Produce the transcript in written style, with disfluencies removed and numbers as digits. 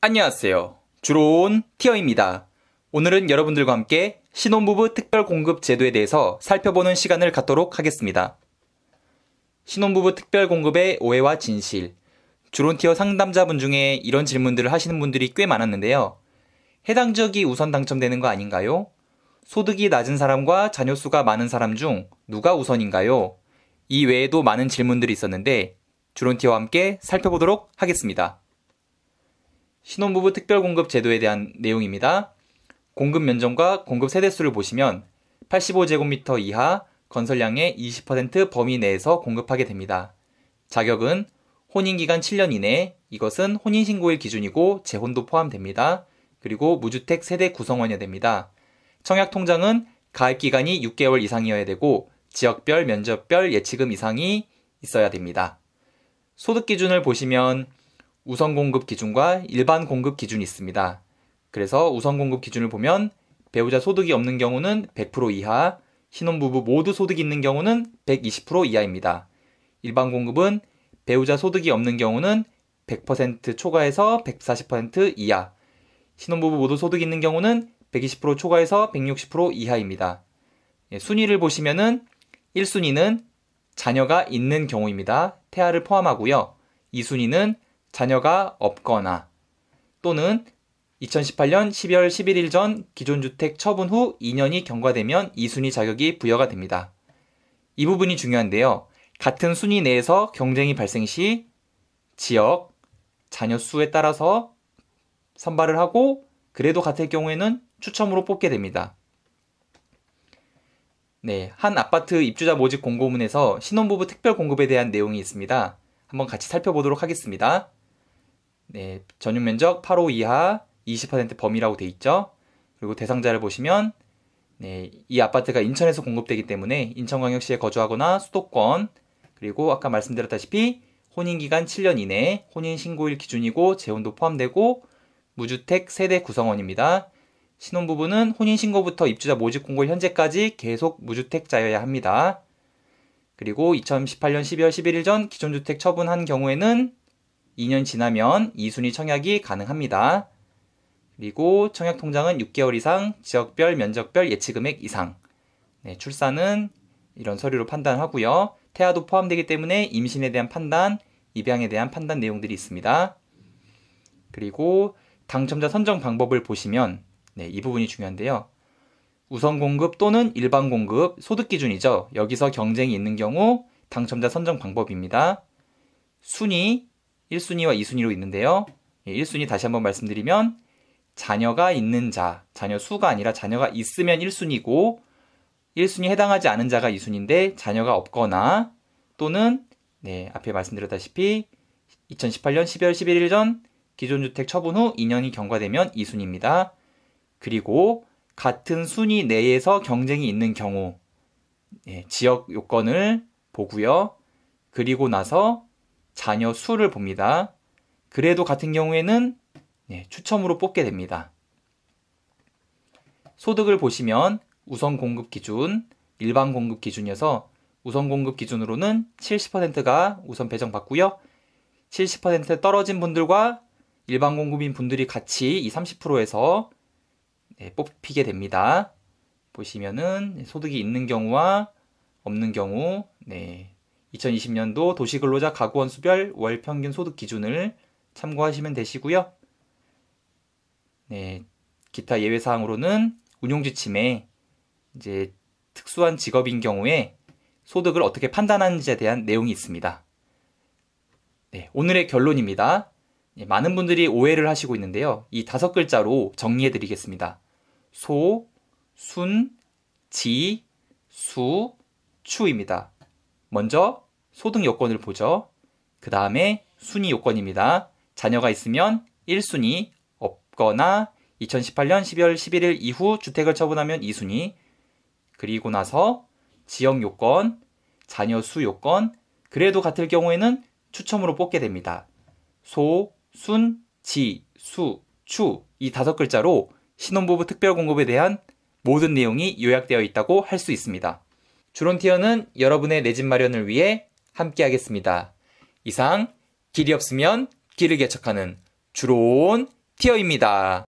안녕하세요. 주로온 티어입니다. 오늘은 여러분들과 함께 신혼부부 특별공급 제도에 대해서 살펴보는 시간을 갖도록 하겠습니다. 신혼부부 특별공급의 오해와 진실. 주로온 티어 상담자분 중에 이런 질문들을 하시는 분들이 꽤 많았는데요. 해당 지역이 우선 당첨되는 거 아닌가요? 소득이 낮은 사람과 자녀 수가 많은 사람 중 누가 우선인가요? 이 외에도 많은 질문들이 있었는데 주로온 티어와 함께 살펴보도록 하겠습니다. 신혼부부 특별공급 제도에 대한 내용입니다. 공급 면적과 공급 세대수를 보시면 85제곱미터 이하 건설량의 20% 범위 내에서 공급하게 됩니다. 자격은 혼인기간 7년 이내, 이것은 혼인신고일 기준이고 재혼도 포함됩니다. 그리고 무주택 세대 구성원이어야 됩니다. 청약통장은 가입기간이 6개월 이상이어야 되고 지역별, 면적별 예치금 이상이 있어야 됩니다. 소득 기준을 보시면 우선 공급 기준과 일반 공급 기준이 있습니다. 그래서 우선 공급 기준을 보면 배우자 소득이 없는 경우는 100% 이하, 신혼부부 모두 소득이 있는 경우는 120% 이하입니다. 일반 공급은 배우자 소득이 없는 경우는 100% 초과해서 140% 이하, 신혼부부 모두 소득이 있는 경우는 120% 초과해서 160% 이하입니다. 순위를 보시면은 1순위는 자녀가 있는 경우입니다. 태아를 포함하고요. 2순위는 자녀가 없거나 또는 2018년 12월 11일 전 기존주택 처분 후 2년이 경과되면 2순위 자격이 부여가 됩니다. 이 부분이 중요한데요. 같은 순위 내에서 경쟁이 발생 시 지역, 자녀 수에 따라서 선발을 하고 그래도 같을 경우에는 추첨으로 뽑게 됩니다. 한 아파트 입주자 모집 공고문에서 신혼부부 특별공급에 대한 내용이 있습니다. 한번 같이 살펴보도록 하겠습니다. 전용면적 8호 이하 20% 범위라고 되어 있죠. 그리고 대상자를 보시면 이 아파트가 인천에서 공급되기 때문에 인천광역시에 거주하거나 수도권, 그리고 아까 말씀드렸다시피 혼인기간 7년 이내, 혼인신고일 기준이고 재혼도 포함되고 무주택 세대 구성원입니다. 신혼부부는 혼인신고부터 입주자 모집 공고 현재까지 계속 무주택자여야 합니다. 그리고 2018년 12월 11일 전 기존주택 처분한 경우에는 2년 지나면 2순위 청약이 가능합니다. 그리고 청약통장은 6개월 이상, 지역별, 면적별 예치금액 이상. 출산은 이런 서류로 판단하고요. 태아도 포함되기 때문에 임신에 대한 판단, 입양에 대한 판단 내용들이 있습니다. 그리고 당첨자 선정 방법을 보시면 이 부분이 중요한데요. 우선 공급 또는 일반 공급, 소득 기준이죠. 여기서 경쟁이 있는 경우 당첨자 선정 방법입니다. 순위, 1순위와 2순위로 있는데요. 1순위 다시 한번 말씀드리면 자녀가 있는 자, 자녀 수가 아니라 자녀가 있으면 1순위고 1순위에 해당하지 않은 자가 2순위인데 자녀가 없거나 또는 앞에 말씀드렸다시피 2018년 12월 11일 전 기존주택 처분 후 2년이 경과되면 2순위입니다. 그리고 같은 순위 내에서 경쟁이 있는 경우 지역 요건을 보고요. 그리고 나서 자녀 수를 봅니다. 그래도 같은 경우에는 추첨으로 뽑게 됩니다. 소득을 보시면 우선 공급 기준, 일반 공급 기준이어서 우선 공급 기준으로는 70%가 우선 배정받고요. 70% 떨어진 분들과 일반 공급인 분들이 같이 이 30%에서 뽑히게 됩니다. 보시면은 소득이 있는 경우와 없는 경우 2020년도 도시근로자 가구원 수별 월 평균 소득 기준을 참고하시면 되시고요. 기타 예외사항으로는 운용지침에 이제 특수한 직업인 경우에 소득을 어떻게 판단하는지에 대한 내용이 있습니다. 오늘의 결론입니다. 많은 분들이 오해를 하시고 있는데요. 이 5글자로 정리해 드리겠습니다. 소, 순, 지, 수, 추입니다. 먼저 소득 요건을 보죠. 그 다음에 순위 요건입니다. 자녀가 있으면 1순위, 없거나 2018년 12월 11일 이후 주택을 처분하면 2순위, 그리고 나서 지역 요건, 자녀 수 요건, 그래도 같을 경우에는 추첨으로 뽑게 됩니다. 소, 순, 지, 수, 추 이 5글자로 신혼부부 특별공급에 대한 모든 내용이 요약되어 있다고 할 수 있습니다. 주론티어는 여러분의 내 집 마련을 위해 함께 하겠습니다. 이상 길이 없으면 길을 개척하는 주론 티어입니다.